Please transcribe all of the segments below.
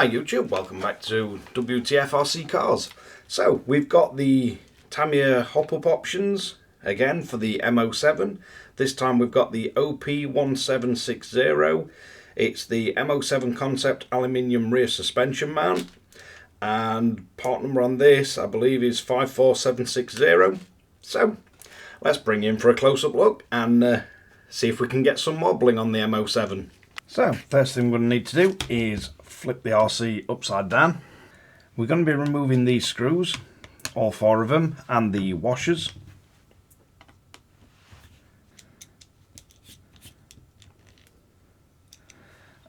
Hi YouTube, welcome back to Wtf Rc Cars. So we've got the Tamiya hop-up options again for the MO7. This time we've got the OP1760. It's the MO7 concept aluminium rear suspension mount, and part number on this I believe is 54760. So let's bring you in for a close-up look and see if we can get some more bling on the MO7. So first thing we're going to need to do is flip the RC upside down. We're going to be removing these screws, all four of them, and the washers.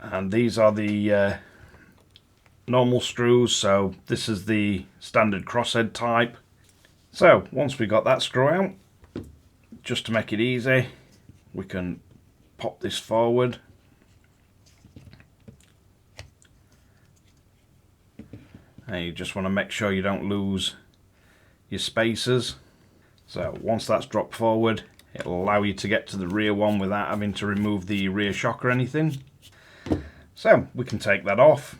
And these are the normal screws, so this is the standard crosshead type. So once we got that screw out, just to make it easy, we can pop this forward. And you just want to make sure you don't lose your spacers. So once that's dropped forward, it'll allow you to get to the rear one without having to remove the rear shock or anything. So we can take that off,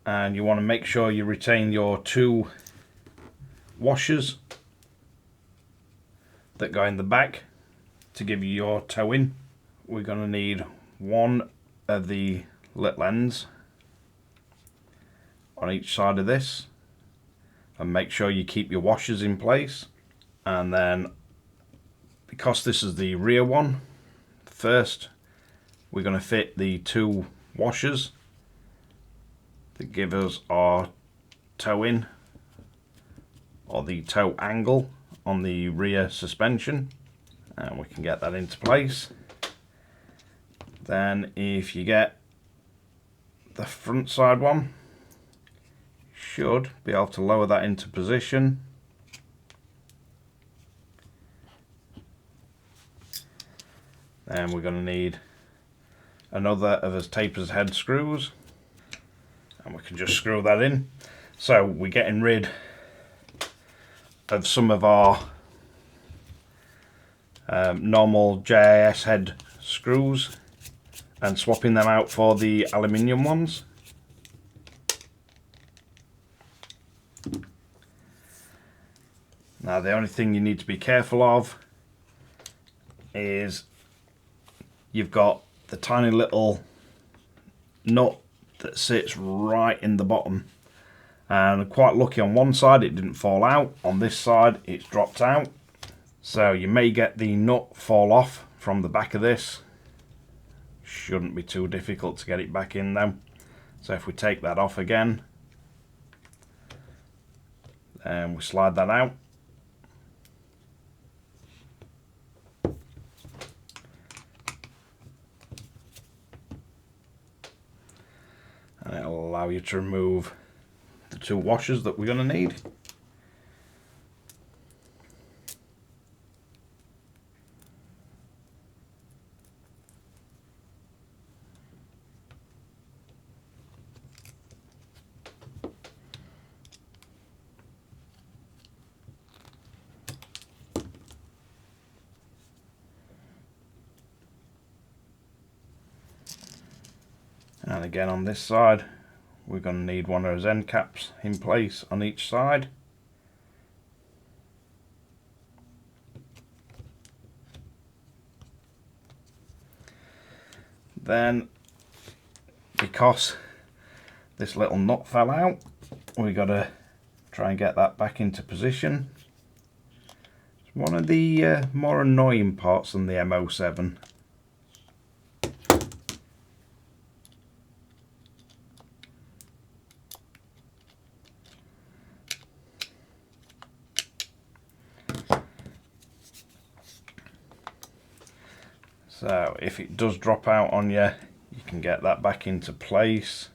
and you want to make sure you retain your two washers that go in the back to give you your toe in. We're going to need one of the little ends on each side of this, and make sure you keep your washers in place. And then, because this is the rear one, first we're going to fit the two washers that give us our toe in, or the toe angle on the rear suspension, and we can get that into place. Then if you get the front side one, should be able to lower that into position. Then we're going to need another of his taper's head screws, and we can just screw that in. So we're getting rid of some of our normal JIS head screws and swapping them out for the aluminium ones. Now the only thing you need to be careful of is you've got the tiny little nut that sits right in the bottom, and I'm quite lucky on one side it didn't fall out, on this side it's dropped out, so you may get the nut fall off from the back of this. Shouldn't be too difficult to get it back in though. So if we take that off again, and we slide that out, and it'll allow you to remove the two washers that we're going to need. And again on this side, we're going to need one of those end caps in place on each side. Then, because this little nut fell out, we've got to try and get that back into position. It's one of the more annoying parts on the MO7. So if it does drop out on you, you can get that back into place.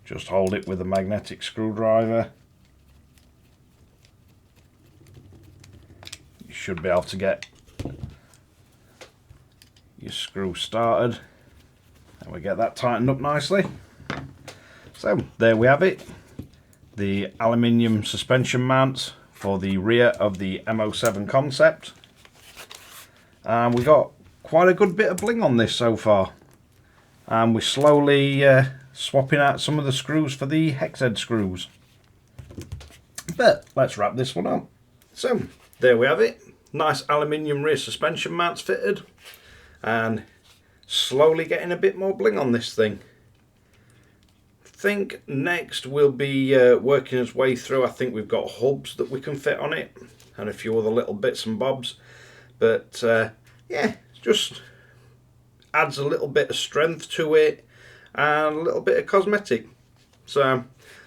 Just hold it with a magnetic screwdriver. You should be able to get your screw started, and we get that tightened up nicely. So there we have it, the aluminium suspension mounts for the rear of the MO7 concept. And we got quite a good bit of bling on this so far. and we're slowly swapping out some of the screws for the hex head screws. But let's wrap this one up. So there we have it. Nice aluminium rear suspension mounts fitted, and slowly getting a bit more bling on this thing. I think next we'll be working his way through. I think we've got hubs that we can fit on it and a few other little bits and bobs, but yeah, just adds a little bit of strength to it and a little bit of cosmetic. So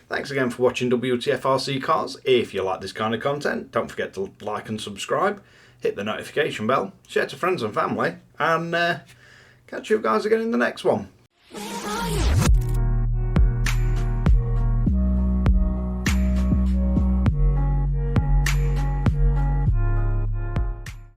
thanks again for watching Wtf Rc Cars. If you like this kind of content, don't forget to like and subscribe, hit the notification bell, share to friends and family, and catch you guys again in the next one.